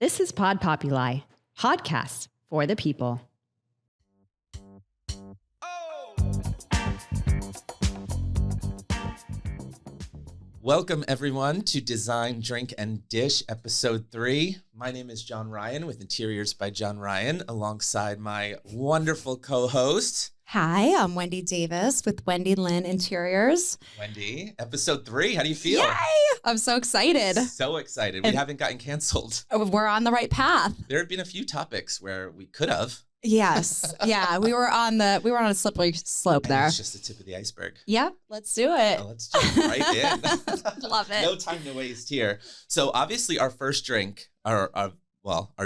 This is Pod Populi, podcast for the people. Welcome, everyone, to Design, Drink, and Dish, Episode 3. My name is John Ryan with Interiors by John Ryan, alongside my wonderful co-host. Hi, I'm Wendy Davis with Wendy Lynn Interiors. Wendy, Episode 3, how do you feel? Yay! I'm so excited. So excited. We haven't gotten canceled. We're on the right path. There have been a few topics where we could have. Yes. Yeah, we were on a slippery slope there. It's just the tip of the iceberg. Yep, let's do it. Let's jump right in. Love it. No time to waste here. So obviously our first drink, our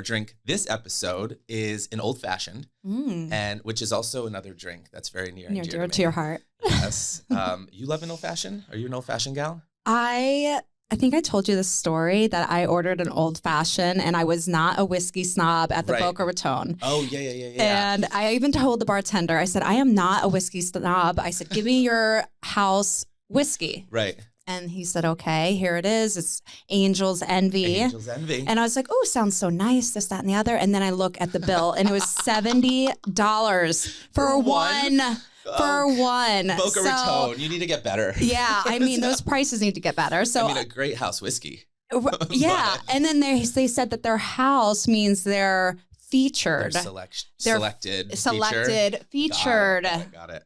drink this episode is an old fashioned, and which is also another drink that's very near and dear to your heart. Yes. You love an old fashioned? Are you an old fashioned gal? I think I told you this story that I ordered an old fashioned and I was not a whiskey snob at the Boca Raton. Oh, yeah. And I even told the bartender, I said, I am not a whiskey snob. I said, give me your house whiskey. Right. And he said, okay, here it is. It's Angel's Envy. Angel's Envy. And I was like, oh, sounds so nice, this, that, and the other. And then I look at the bill and it was $70 for one. For one. Boca Raton, you need to get better. Yeah, I mean, those prices need to get better. So I mean, a great house whiskey. Yeah, and then they said that their house means they're featured. They're selected, featured. Got it.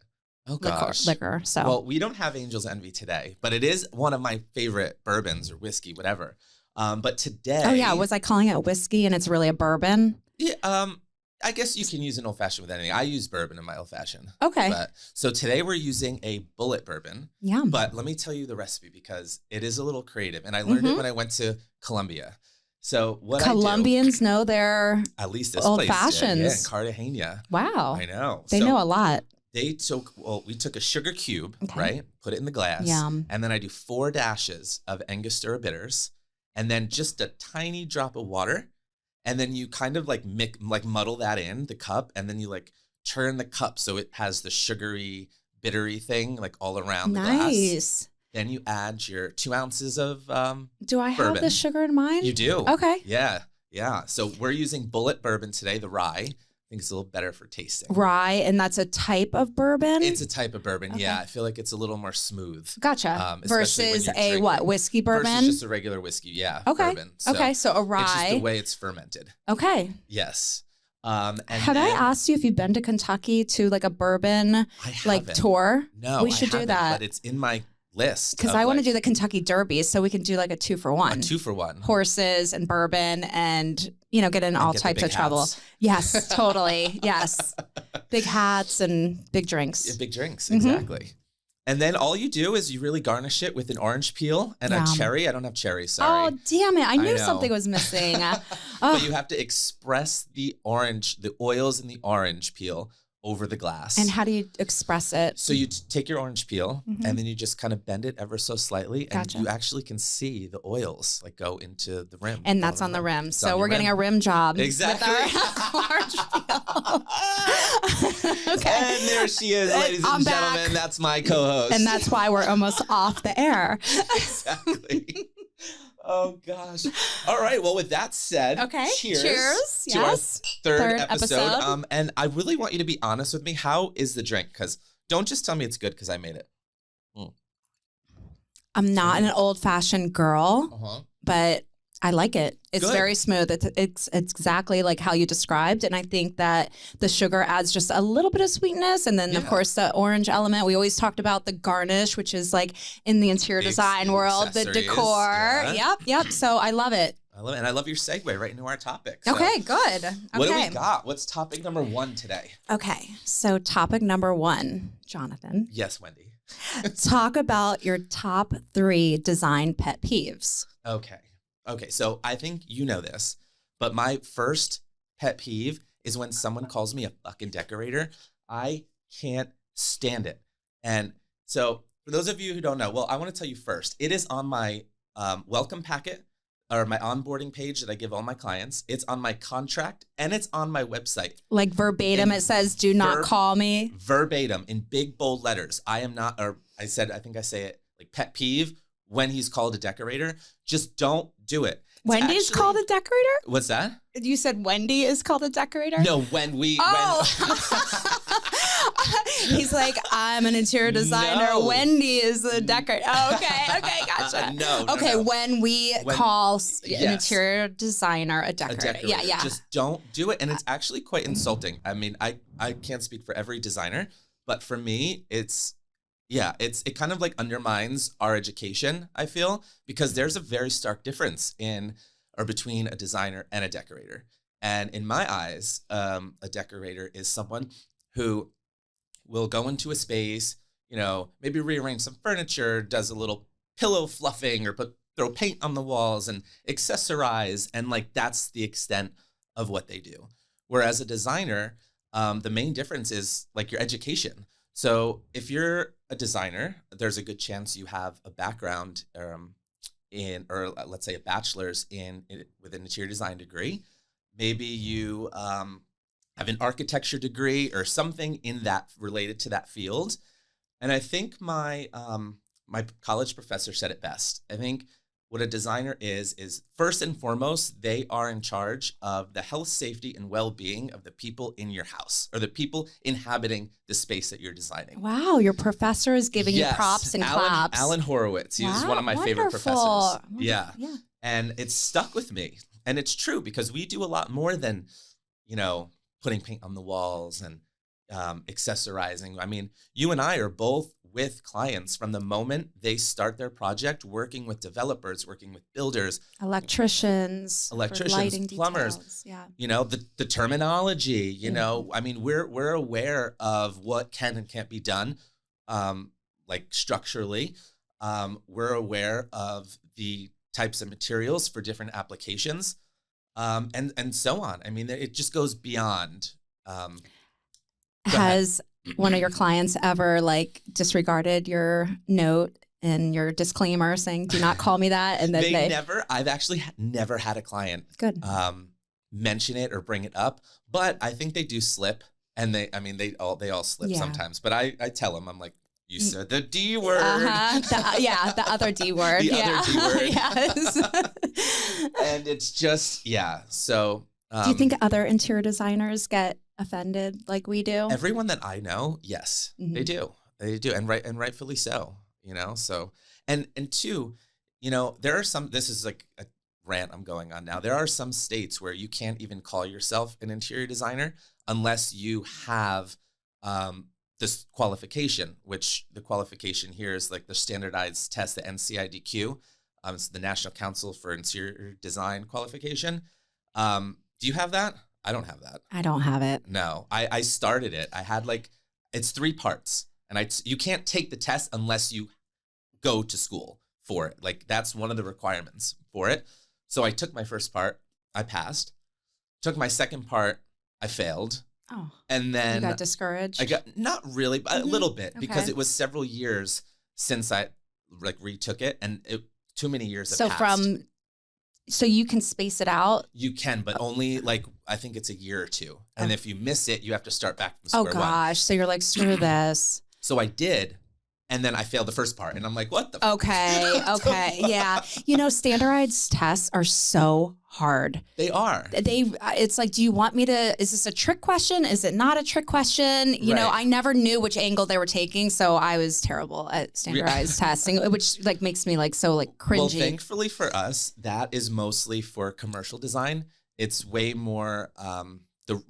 Oh, gosh. Liquor. So. Well, we don't have Angel's Envy today, but it is one of my favorite bourbons or whiskey, whatever. But today. Oh, yeah. Was I calling it whiskey and it's really a bourbon? Yeah. I guess you can use an old-fashioned with anything. I use bourbon in my old-fashioned. Okay. So today we're using a bullet bourbon. Yeah. But let me tell you the recipe because it is a little creative. And I learned it when I went to Colombia. So what Colombians know their at least this old-fashions. Yeah, in Cartagena. Wow. I know. They know a lot. We took a sugar cube, right? Put it in the glass. Yum. And then I do 4 dashes of Angostura bitters and then just a tiny drop of water. And then you kind of like muddle that in the cup, and then you like turn the cup so it has the sugary, bittery thing like all around the glass. Nice. Then you add your 2 ounces of Do I bourbon. have the sugar in mine? You do. Okay. Yeah. So we're using bullet bourbon today, the rye. I think it's a little better for tasting. Rye, and that's a type of bourbon? It's a type of bourbon, okay. Yeah. I feel like it's a little more smooth. Gotcha. Versus a what, whiskey bourbon? Versus just a regular whiskey, yeah. Okay. Bourbon. So okay, so a rye. It's just the way it's fermented. Okay. Yes. And I asked you if you've been to Kentucky to like a bourbon tour? No, we should do that. But it's in my list. Because I want to do the Kentucky Derby, so we can do like a 2-for-1. A 2-for-1. Horses and bourbon and, get in all types of trouble. Yes, totally. Yes. Big hats and big drinks. Yeah, big drinks, exactly. And then all you do is you really garnish it with an orange peel and a cherry. I don't have cherries, sorry. Oh, damn it. I knew something was missing. But you have to express the oils in the orange peel over the glass. And how do you express it? So you take your orange peel and then you just kind of bend it ever so slightly. And you actually can see the oils like go into the rim. And that's on the rim. So we're getting a rim job. Exactly. With our orange peel. Okay. And there she is, ladies and gentlemen. Back. That's my co-host. And that's why we're almost off the air. Exactly. Oh, gosh. All right. Well, with that said, cheers to our third episode. And I really want you to be honest with me. How is the drink? Because don't just tell me it's good because I made it. I'm not an old-fashioned girl, but I like it. It's good. Very smooth. It's exactly like how you described. And I think that the sugar adds just a little bit of sweetness. And then, of course, the orange element. We always talked about the garnish, which is like in the interior design world, the decor. Yeah. Yep. So I love it. I love it. And I love your segue right into our topic. So okay, good. Okay. What do we got? What's topic number 1 today? Okay. So topic number 1, Jonathan. Yes, Wendy. Talk about your top 3 design pet peeves. Okay, so I think you know this, but my first pet peeve is when someone calls me a fucking decorator. I can't stand it. And so for those of you who don't know, well, I want to tell you first, it is on my welcome packet or my onboarding page that I give all my clients. It's on my contract and it's on my website. Like verbatim, it says, do not call me. Verbatim in big, bold letters. I am not, or I think I say it like pet peeve when he's called a decorator. Just don't do it. Wendy is called a decorator? What's that? You said Wendy is called a decorator? No, when He's like, I'm an interior designer. No. Wendy is a decorator. Oh, okay, gotcha. No. When we call yes. an interior designer a decorator. Yeah. Just don't do it. And it's actually quite insulting. I mean, I can't speak for every designer, but for me, it kind of like undermines our education, I feel, because there's a very stark difference between a designer and a decorator. And in my eyes, a decorator is someone who will go into a space, maybe rearrange some furniture, does a little pillow fluffing or throw paint on the walls and accessorize. And like, that's the extent of what they do. Whereas a designer, the main difference is like your education. So if you're a designer, there's a good chance you have a background or let's say a bachelor's with an interior design degree. Maybe you have an architecture degree or something in that related to that field. And I think my college professor said it best. I think what a designer is first and foremost, they are in charge of the health, safety, and well-being of the people in your house or the people inhabiting the space that you're designing. Wow, your professor is giving you props and claps. Alan Horowitz, he was one of my favorite professors. Yeah. And it's stuck with me. And it's true because we do a lot more than, putting paint on the walls and accessorizing. I mean, you and I are both with clients from the moment they start their project, working with developers, working with builders, electricians, lighting plumbers, details. Yeah. The terminology, I mean, we're aware of what can and can't be done, like structurally. We're aware of the types of materials for different applications, and so on. I mean, it just goes beyond. Has one of your clients ever disregarded your note and your disclaimer saying, do not call me that? And then I've actually never had a client mention it or bring it up, but I think they do slip, and they all slip sometimes, but I tell them, I'm like, you said the D word. The other D word. The other D word. Yes. And it's just, so. Do you think other interior designers get offended like we do? Everyone that I know, yes, they do. They do. And rightfully so, so, and two, there are some, this is like a rant I'm going on now. There are some states where you can't even call yourself an interior designer unless you have, this qualification, which the qualification here is like the standardized test, the NCIDQ. It's the National Council for Interior Design qualification. Do you have that? I don't have that. I don't have it. No, I started it. I had it's 3 parts, and you can't take the test unless you go to school for it. That's one of the requirements for it. So I took my first part, I passed. Took my second part, I failed. Oh, and then you got discouraged? I got, not really, but a little bit, because it was several years since I retook it, and too many years have passed. So you can space it out? You can, but only I think it's a year or 2. And if you miss it, you have to start back from square one. Oh gosh, so you're like, screw this. So I did. And then I failed the first part, and I'm like, what the Okay. Yeah. Standardized tests are so hard. They are. It's like, do you want me to, is this a trick question? Is it not a trick question? I never knew which angle they were taking, so I was terrible at standardized testing, which makes me so cringy. Well, thankfully for us, that is mostly for commercial design. It's way more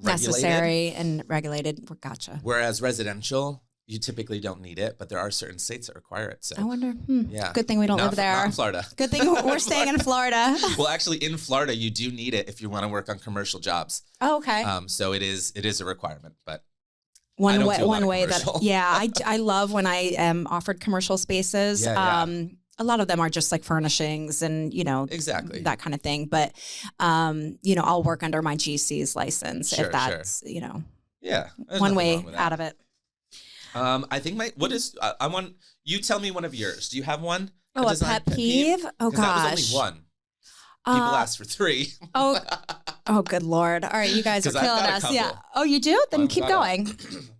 necessary and regulated. Gotcha. Whereas residential, you typically don't need it, but there are certain states that require it. So I wonder. Yeah. Good thing we don't live there. Not in Florida. Good thing we're staying in Florida. Well, actually, in Florida, you do need it if you want to work on commercial jobs. Oh, okay. So it is a requirement, but one way that I love when I am offered commercial spaces. A lot of them are just furnishings and, exactly that kind of thing. But, I'll work under my GC's license if that's, one way out of it. I think I want you tell me one of yours. Do you have one? Oh, a pet peeve? Oh gosh. That was only one. People asked for 3. Oh, good Lord. All right. You guys are killing us. Yeah. Oh, you do? Then keep going.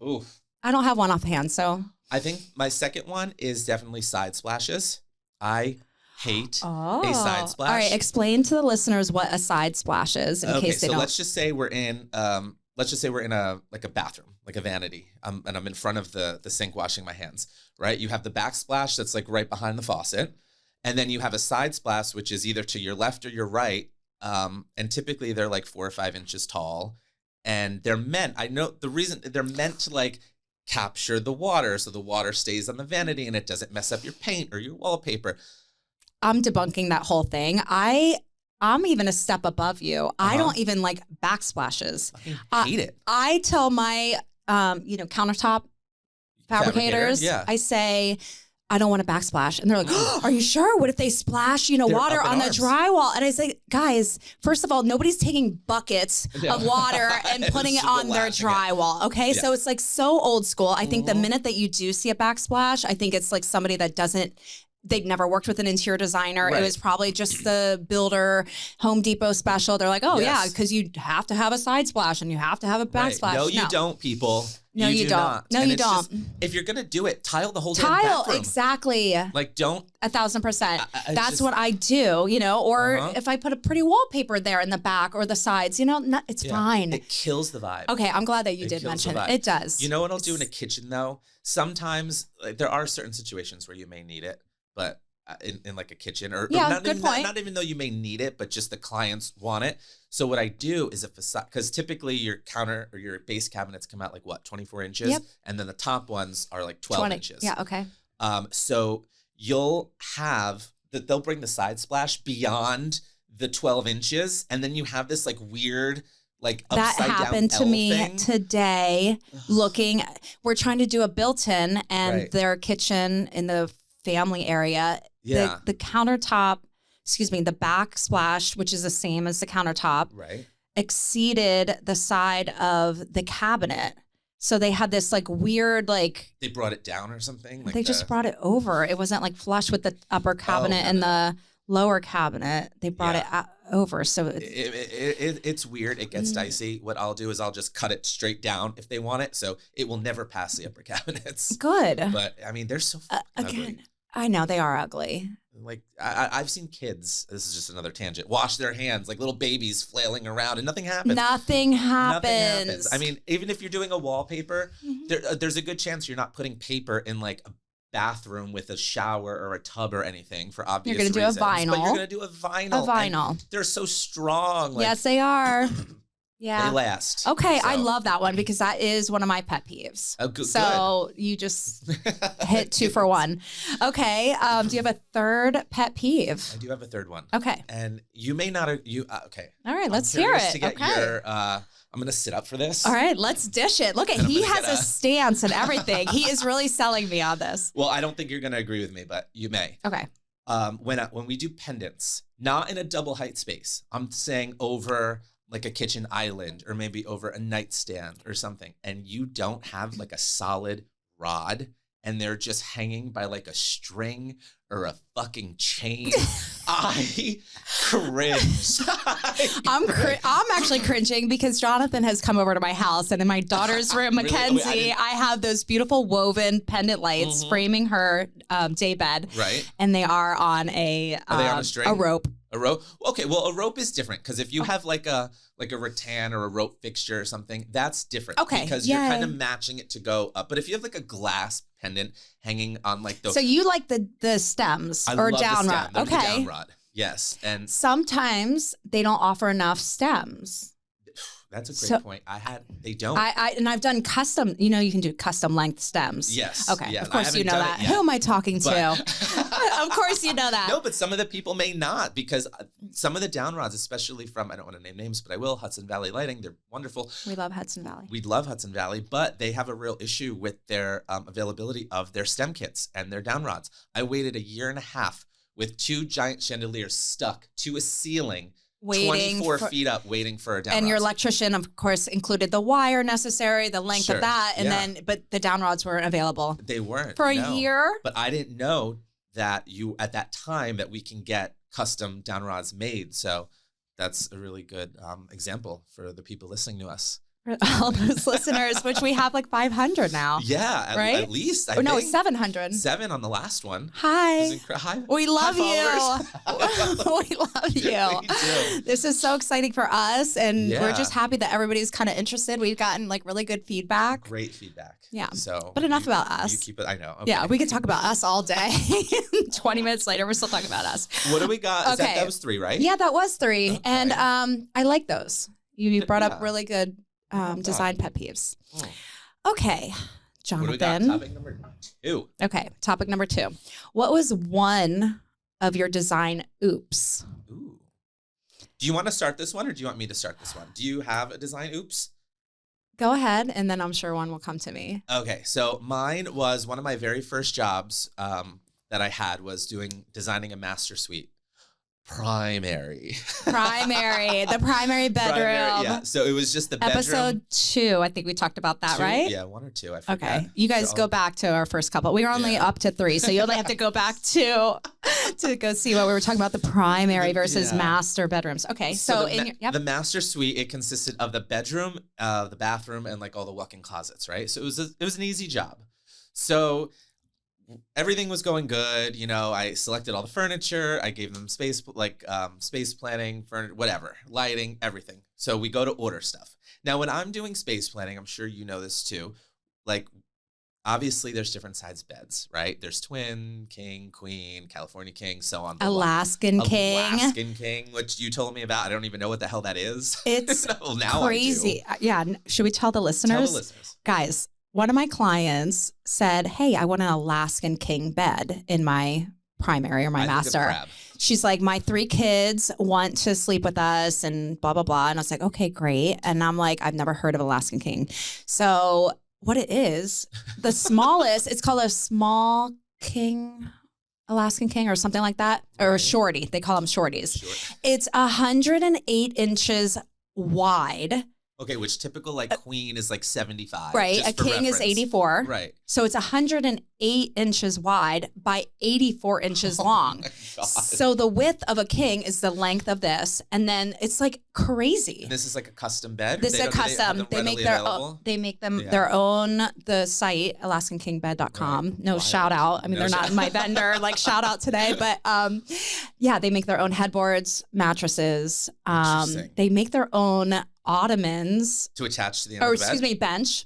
Oof. I don't have one offhand. So I think my second one is definitely side splashes. I hate Oh. a side splash. All right, explain to the listeners what a side splash is in case they don't. Let's just say we're in a bathroom, like a vanity, and I'm in front of the sink washing my hands, right? You have the backsplash that's like right behind the faucet, and then you have a side splash, which is either to your left or your right, and typically they're like 4 or 5 inches tall, and I know the reason they're meant to like capture the water so the water stays on the vanity and it doesn't mess up your paint or your wallpaper. I'm debunking that whole thing. I'm even a step above you. I don't even like backsplashes. I hate it. I tell my, countertop fabricators, I say, I don't want a backsplash. And they're like, oh, are you sure? What if they splash, water on the drywall? And I say, guys, first of all, nobody's taking buckets of water and putting it on their drywall. Okay. Yeah. So it's like so old school. I think the minute that you do see a backsplash, I think it's like somebody that they'd never worked with an interior designer. Right. It was probably just the builder Home Depot special. They're like, oh yeah, because you have to have a side splash and you have to have a backsplash. Right. No, you don't, people. No, you don't. Not. No, and you don't. If you're gonna do it, tile the whole damn bathroom. Exactly. Like, don't. 1,000%. That's what I do. Or if I put a pretty wallpaper there in the back or the sides, it's fine. It kills the vibe. Okay, I'm glad that you did mention it. It does. You know what I'll do in a kitchen though? Sometimes there are certain situations where you may need it. But in like a kitchen or not even though you may need it, but just the clients want it. So what I do is a facade, because typically your counter or your base cabinets come out like what, 24 inches? Yep. And then the top ones are like 12 inches. Yeah, okay. So you'll have they'll bring the side splash beyond the 12 inches. And then you have this like weird, like upside down that happened to me thing today. We're trying to do a built-in and their kitchen in the family area, the countertop, the backsplash, which is the same as the countertop, exceeded the side of the cabinet. So they had this like weird, like they brought it down or something. Like they just brought it over. It wasn't like flush with the upper cabinet and the lower cabinet. They brought it over. So it's weird. It gets dicey. What I'll do is I'll just cut it straight down if they want it. So it will never pass the upper cabinets. Good. But I mean, they're so fucking ugly. I know they are ugly. Like I've seen kids, this is just another tangent, wash their hands like little babies flailing around and nothing happens. Nothing happens. I mean, even if you're doing a wallpaper, there's a good chance you're not putting paper in like a bathroom with a shower or a tub or anything for obvious reasons. You're going to do a vinyl. But you're going to do a vinyl. They're so strong. Like, yes, they are. Yeah. They last. Okay, I love that one because that is one of my pet peeves. Oh, good. So you just hit 2 for 1. Okay. Do you have a third pet peeve? I do have a third one. Okay. And you may not. Okay. All right. Let's hear it. To get your, I'm going to sit up for this. All right. Let's dish it. Look at he has a stance and everything. He is really selling me on this. Well, I don't think you're going to agree with me, but you may. Okay. When we do pendants, not in a double height space, I'm saying over like a kitchen island or maybe over a nightstand or something, and you don't have like a solid rod and they're just hanging by like a string or a fucking chain, I cringe. I'm actually cringing because Jonathan has come over to my house, and in my daughter's room, Mackenzie, I have those beautiful woven pendant lights framing her day bed. Right. And they are on a string? A rope. A rope? Okay, well, a rope is different because if you have like a rattan or a rope fixture or something, that's different. Okay, because you're kind of matching it to go up. But if you have like a glass pendant hanging on like the... So you like the stems or down rod? Okay. The down rod, yes. And sometimes they don't offer enough stems. That's a great point. They don't. And I've done custom, you can do custom length stems. Yes. Okay. Yes. Of course you know that. Who am I talking to? Of course you know that. No, but some of the people may not, because some of the down rods, especially from, I don't want to name names, but I will, Hudson Valley Lighting, they're wonderful. We love Hudson Valley. We love Hudson Valley, but they have a real issue with their availability of their stem kits and their down rods. I waited 1.5 years with 2 giant chandeliers stuck to a ceiling, 24 feet up, waiting for a down rod. And your electrician, of course, included the wire necessary, the length of that, and but the down rods weren't available. They weren't. For a year? But I didn't know that at that time, that we can get custom down rods made. So that's a really good example for the people listening to us. For all those listeners, which we have like 500 now. Yeah, right? At least. No, it's 700. 7 on the last one. Hi. Hi. We love you. We love you. We do. This is so exciting for us. And Yeah. we're just happy that everybody's kind of interested. We've gotten like really good feedback. Great feedback. Yeah. So, but enough about us. You keep it. I know. Okay. Yeah, we could talk about us all day. 20 minutes later, we're still talking about us. What do we got? Okay. That was 3, right? Yeah, that was 3. Okay. And I like those. You brought up really good God. design pet peeves. Oh. Okay, Jonathan. What do we got? Topic number 2. Okay, topic number 2. What was one of your design oops? Ooh. Do you want to start this one or do you want me to start this one? Do you have a design oops? Go ahead, and then I'm sure one will come to me. Okay, so mine was one of my very first jobs that I had was designing a master suite. Primary. The primary bedroom. Yeah, so it was just the bedroom. Episode 2, I think we talked about that, 2? right? Yeah, 1 or 2, I forget. Okay, you guys go back to our first couple. We were only up to 3, so you only have to go back to go see what we were talking about, the primary versus master bedrooms. Okay, so the master suite, it consisted of the bedroom, the bathroom, and like all the walk-in closets, right? So it was an easy job. So everything was going good. You know, I selected all the furniture. I gave them space planning, whatever, lighting, everything. So we go to order stuff. Now, when I'm doing space planning, I'm sure you know this too. Like, obviously, there's different size beds, right? There's twin, king, queen, California king, so on. Alaskan king, which you told me about. I don't even know what the hell that is. It's well, now crazy. I do. Yeah. Should we tell the listeners? Tell the listeners. Guys, one of my clients said, hey, I want an Alaskan king bed in my primary or my master. She's like, my 3 kids want to sleep with us and blah, blah, blah. And I was like, okay, great. And I'm like, I've never heard of Alaskan king. So what it is, the smallest, it's called a small king, Alaskan king or something like that, or a shorty. They call them shorties. Sure. It's 108 inches wide. Okay, which typical like queen is like 75. Right, a king is 84. Right. So it's 108 inches wide by 84 inches long. My God. So the width of a king is the length of this, and then it's like crazy. And this is like a custom bed? This is a custom. They make their own. They make them their own. The site AlaskanKingBed.com. Right. No shout out. I mean, they're not my vendor. Like shout out today, but yeah, they make their own headboards, mattresses. They make their own ottomans to attach to the end of the bed. Excuse me,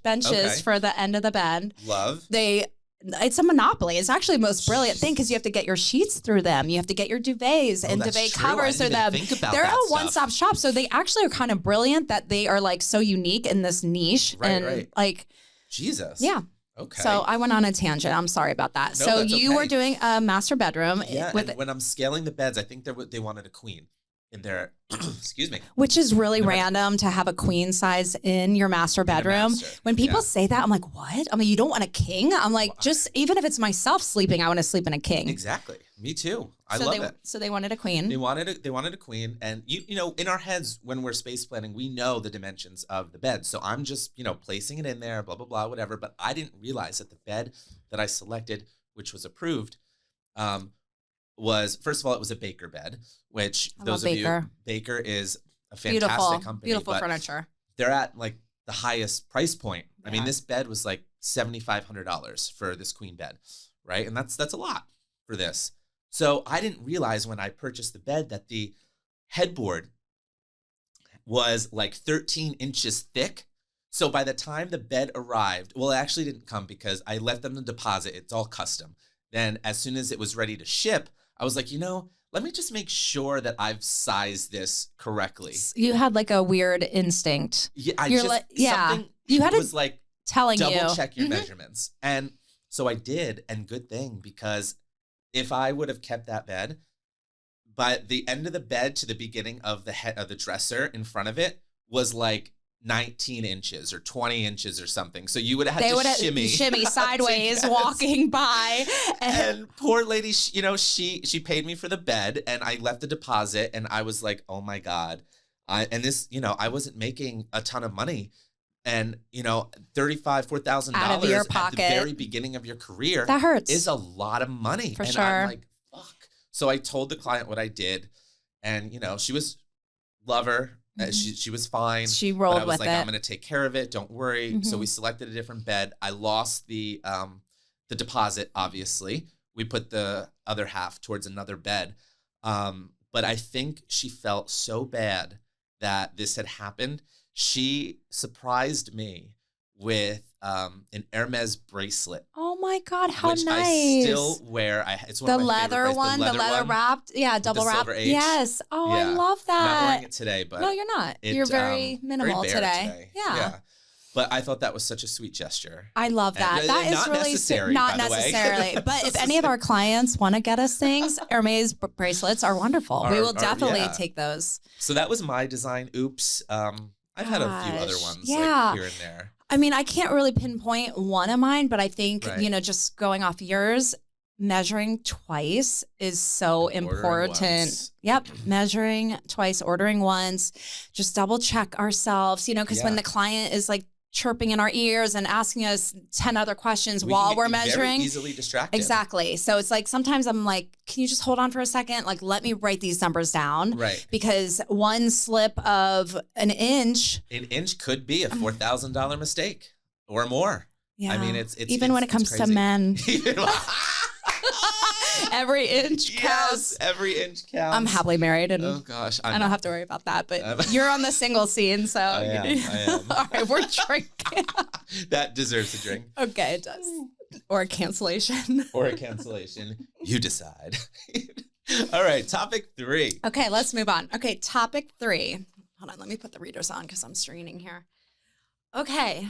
benches for the end of the bed. Love. It's a monopoly. It's actually the most brilliant thing because you have to get your sheets through them. You have to get your duvets and duvet covers through them. They're a one-stop shop. So they actually are kind of brilliant that they are like so unique in this niche. Right. Like Jesus. Yeah. Okay. So I went on a tangent. I'm sorry about that. No, so you were doing a master bedroom. Yeah. And when I'm scaling the beds, I think they wanted a queen in their, excuse me. Which is really random to have a queen size in your master bedroom. When people say that, I'm like, what? I mean, you don't want a king? I'm like, just even if it's myself sleeping, I want to sleep in a king. Exactly. Me too. I love it. So they wanted a queen. They wanted a queen. And you know, in our heads, when we're space planning, we know the dimensions of the bed. So I'm just, placing it in there, blah, blah, blah, whatever. But I didn't realize that the bed that I selected, which was approved, was, first of all, it was a Baker bed, which Baker is a fantastic company. Beautiful furniture. They're at like the highest price point. Yeah. I mean, this bed was like $7,500 for this queen bed, right? And that's a lot for this. So I didn't realize when I purchased the bed that the headboard was like 13 inches thick. So by the time the bed arrived, well, it actually didn't come because I left them the deposit. It's all custom. Then as soon as it was ready to ship, I was like, let me just make sure that I've sized this correctly. You had like a weird instinct. Yeah, you had was like telling you double check your measurements. And so I did, and good thing, because if I would have kept that bed, by the end of the bed to the beginning of the head of the dresser in front of it was like 19 inches or 20 inches or something. So you would have had to shimmy sideways walking by. And poor lady, she paid me for the bed and I left the deposit and I was like, oh my God. I wasn't making a ton of money. And, $4,000 out of your pocket at the very beginning of your career. That hurts. Is a lot of money. For and sure. I'm like, fuck. So I told the client what I did and, she was lover. She was fine. She rolled but I was with like, it. I'm going to take care of it. Don't worry. So we selected a different bed. I lost the deposit, obviously. We put the other half towards another bed. But I think she felt so bad that this had happened. She surprised me with an Hermes bracelet. Oh my God, how which nice. I still wear. It's one the of my leather favorite one, the leather one wrapped. Yeah, double the wrap. silver H. Yes. Oh, I love that. I'm not wearing it today, but no, you're not. You're very minimal very bare today. Yeah. But I thought that was such a sweet gesture. I love that. And that is not really necessary, not by the way. necessarily. But if any of our clients want to get us things, Hermes bracelets are wonderful. We will definitely take those. So that was my design. Oops. I've had a few other ones like here and there. I mean, I can't really pinpoint one of mine, but I think, just going off yours, measuring twice is so important. Yep. Measuring twice, ordering once, just double check ourselves, because when the client is like chirping in our ears and asking us 10 other questions while we're measuring. Very easily distracted. Exactly. So it's like, sometimes I'm like, can you just hold on for a second? Like, let me write these numbers down. Right. Because one slip of an inch. An inch could be a $4,000 mistake or more. Yeah. I mean, it's even when it comes to men. Every inch counts. Yes, every inch counts. I'm happily married, and oh gosh, I don't have to worry about that. But you're on the single scene, so I am. All right, we're drinking. That deserves a drink. Okay, it does. Or a cancellation. Or a cancellation. You decide. All right, topic 3. Okay, let's move on. Okay, topic 3. Hold on, let me put the readers on because I'm straining here. Okay.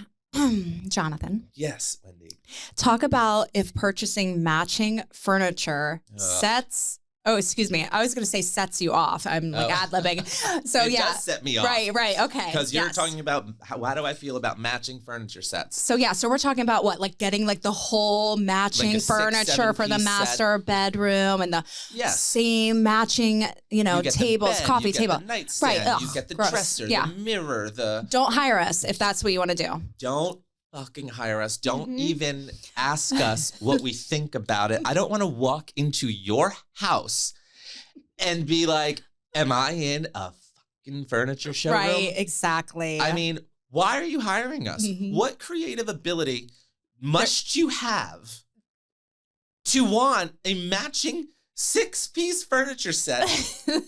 Jonathan. Yes, Wendy. Talk about if purchasing matching furniture sets. Oh, excuse me. I was going to say sets you off. I'm like ad-libbing. So it does set me off. Right. Okay. Because you're talking about how do I feel about matching furniture sets? So so we're talking about what? Like getting like the whole matching furniture for the master bedroom and the same matching, tables, coffee table. The nightstand, right. You get the dresser, the mirror, Don't hire us if that's what you want to do. Don't fucking hire us. Don't even ask us what we think about it. I don't want to walk into your house and be like, am I in a fucking furniture showroom? Right, exactly. I mean, why are you hiring us? What creative ability must you have to want a matching 6-piece furniture set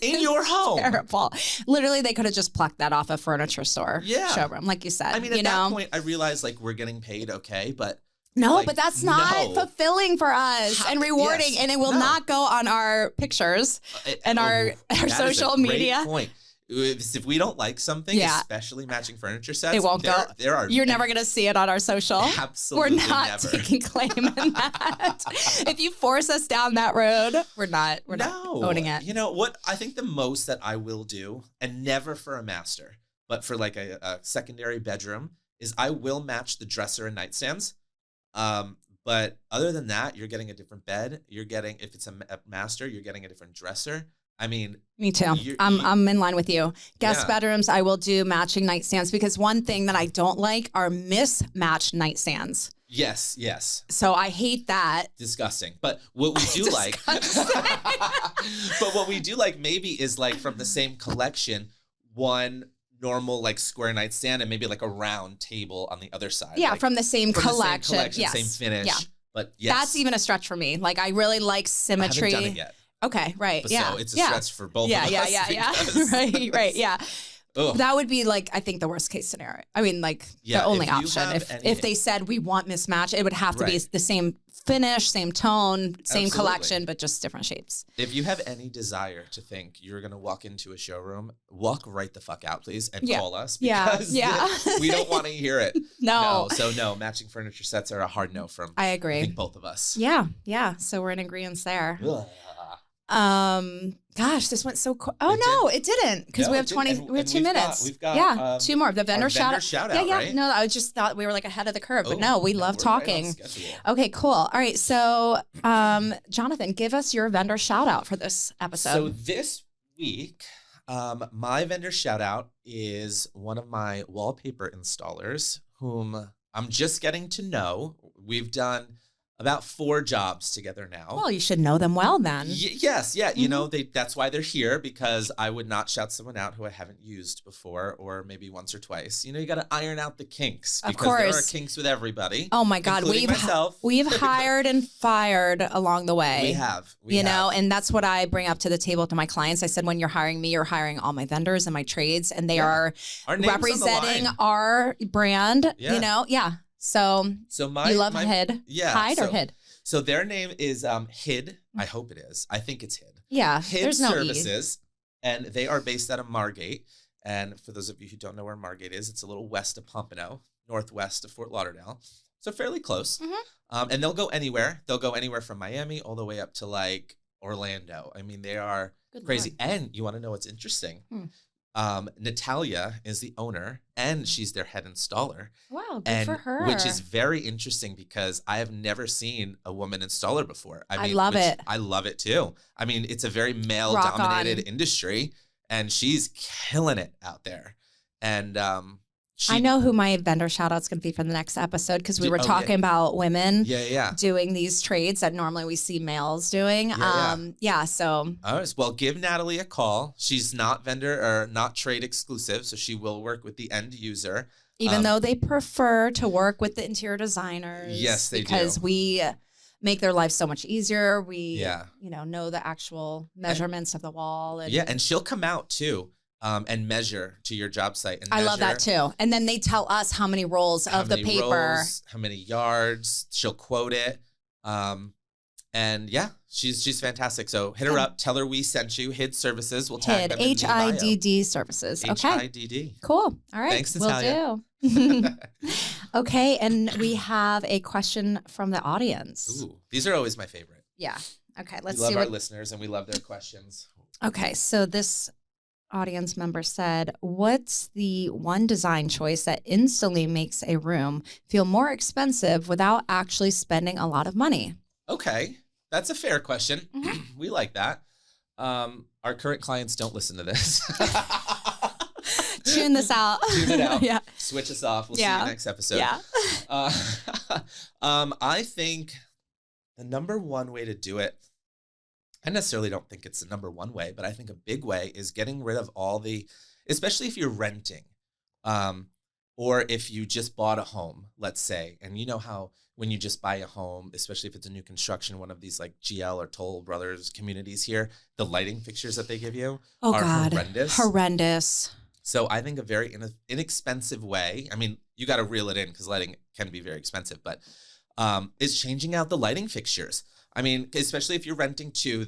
in your home? Terrible. Literally, they could have just plucked that off a furniture store showroom, like you said. I mean, at that point, I realized like we're getting paid okay, but but that's not fulfilling for us and rewarding, and it will not go on our pictures and our social media. Great point. If we don't like something, especially matching furniture sets, it won't go. You're never going to see it on our social. Absolutely We're not never. taking claim in that. If you force us down that road, we're not owning it. You know what? I think the most that I will do, and never for a master, but for like a secondary bedroom, is I will match the dresser and nightstands. But other than that, you're getting a different bed. You're getting, if it's a master, you're getting a different dresser. I mean, me too. I'm in line with you. Guest bedrooms, I will do matching nightstands because one thing that I don't like are mismatched nightstands. Yes. So I hate that. Disgusting. But what we do like, but what we do like maybe is like from the same collection, one normal like square nightstand and maybe like a round table on the other side. Yeah, like, from the same collection. Yes. Same finish. Yeah. But yes. That's even a stretch for me. Like I really like symmetry. I haven't done it yet. Okay, right. But yeah. So it's a stretch for both of us. Yeah. Right. Yeah. Ugh. That would be like, I think the worst case scenario. I mean, like the only option. If they said we want mismatch, it would have to be the same finish, same tone, same collection, but just different shapes. If you have any desire to think you're going to walk into a showroom, walk right the fuck out, please, and call us. Because we don't want to hear it. No. So no, matching furniture sets are a hard no from I agree. I think both of us. Yeah. So we're in agreement there. Ugh. Gosh, this went so quick. Oh no, it didn't because we have 2 minutes. We've got 2 more. The vendor shout out. Yeah. Right? No, I just thought we were like ahead of the curve, but no, we love talking. Right, okay, cool. All right, so Jonathan, give us your vendor shout out for this episode. So this week, my vendor shout out is one of my wallpaper installers whom I'm just getting to know. We've done about 4 jobs together now. Well, you should know them well then. Yes, yeah. You know, that's why they're here, because I would not shout someone out who I haven't used before, or maybe once or twice. You know, you got to iron out the kinks, because there are kinks with everybody. Oh my God, we've hired and fired along the way. We have. You know, and that's what I bring up to the table to my clients. I said, when you're hiring me, you're hiring all my vendors and my trades, and they are representing our brand. You know, So you love Hid? Hide or Hid? So their name is Hid. I hope it is. I think it's Hid. Yeah. Hid there's no Services. And they are based out of Margate. And for those of you who don't know where Margate is, it's a little west of Pompano, northwest of Fort Lauderdale. So fairly close. And they'll go anywhere. They'll go anywhere from Miami all the way up to like Orlando. I mean, they are crazy. Lord. And you want to know what's interesting? Natalia is the owner, and she's their head installer. Wow, good for her. Which is very interesting, because I have never seen a woman installer before. I love it. I love it too. I mean, it's a very male-dominated industry, and she's killing it out there. And I know who my vendor shout-out's going to be for the next episode, because we were talking about women doing these trades that normally we see males doing. So. All right. Well, give Natalie a call. She's not vendor or not trade exclusive, so she will work with the end user. Even though they prefer to work with the interior designers. Yes, they do. Because we make their life so much easier. We, know the actual measurements of the wall. And and she'll come out too. And measure to your job site. And I love that too. And then they tell us how many rolls of the paper. How many yards. She'll quote it. And she's fantastic. So hit her up. Tell her we sent you. Hid Services. We'll tag them in the bio. HIDD Services. Okay. HIDD. Cool. All right. Thanks, Natalia. Will do. Okay. And we have a question from the audience. Ooh, these are always my favorite. Yeah. Okay. Let's see. We see love our listeners, and we love their questions. Okay. So this audience member said, what's the one design choice that instantly makes a room feel more expensive without actually spending a lot of money? Okay. That's a fair question. We like that. Our current clients don't listen to this. Tune this out. Tune it out. Yeah. Switch us off. We'll see you next episode. Yeah. I think the number one way to do it, I necessarily don't think it's the number one way, but I think a big way is getting rid of all the, especially if you're renting, or if you just bought a home, let's say, and you know how when you just buy a home, especially if it's a new construction, one of these like GL or Toll Brothers communities here, the lighting fixtures that they give you are horrendous. So I think a very inexpensive way, I mean, you got to reel it in because lighting can be very expensive, but is changing out the lighting fixtures. I mean, especially if you're renting too,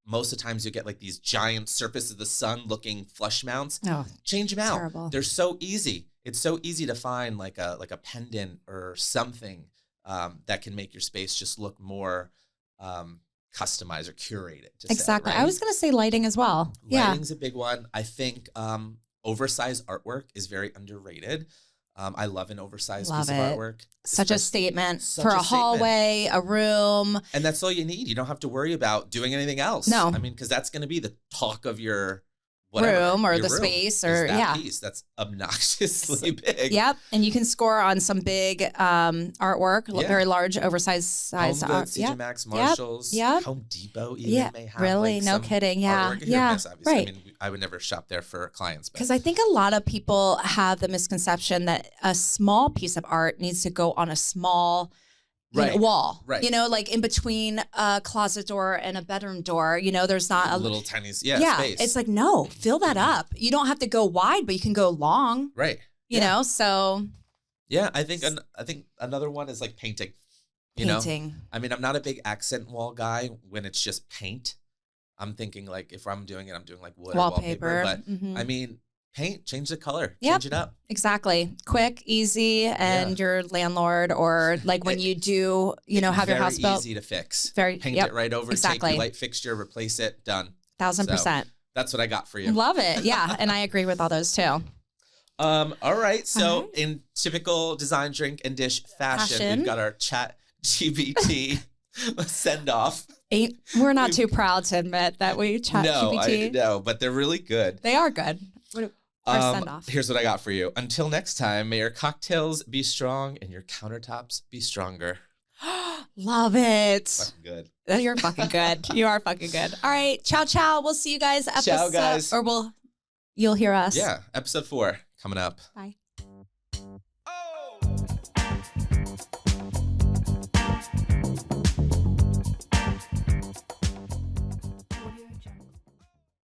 most of the times you get like these giant surface of the sun looking flush mounts. Oh, change them out. Terrible. They're so easy. It's so easy to find like a pendant or something that can make your space just look more customized or curated. Exactly. Say, right? I was going to say lighting as well. Lighting's a big one. I think oversized artwork is very underrated. I love an oversized piece of artwork. Such a statement for a hallway, a room. And that's all you need. You don't have to worry about doing anything else. No. I mean, because that's going to be the talk of your room or the space or piece that's obnoxiously big. Yep. And you can score on some big artwork, very large, oversized size. Home Goods, TJ Maxx, Marshalls, Home Depot even may have. Really? Like no kidding. Yeah. Yeah. Right. I mean, I would never shop there for clients. Because I think a lot of people have the misconception that a small piece of art needs to go on a small wall, right? You know, like in between a closet door and a bedroom door, you know, there's not a little tiny space. It's like, no, fill that up. You don't have to go wide, but you can go long, right? You know, so I think another one is like painting. You know, I mean, I'm not a big accent wall guy when it's just paint. I'm thinking like if I'm doing it, I'm doing like wood or wallpaper. But I mean, paint, change the color, change it up. Exactly. Quick, easy, and your landlord or like when you do, you know, have your house built. Easy to fix. Paint it right over, take your light fixture, replace it, done. 1000%. So that's what I got for you. Love it. Yeah. And I agree with all those too. All right. So in typical design, drink, and dish fashion. We've got our chat GPT send off. We're not too proud to admit that we chat GPT. No, but they're really good. They are good. Our send off. Here's what I got for you. Until next time, may your cocktails be strong and your countertops be stronger. Love it. Fucking good. You're fucking good. You are fucking good. All right. Ciao, ciao. We'll see you guys. Ciao, guys. You'll hear us. Yeah. Episode 4 coming up. Bye.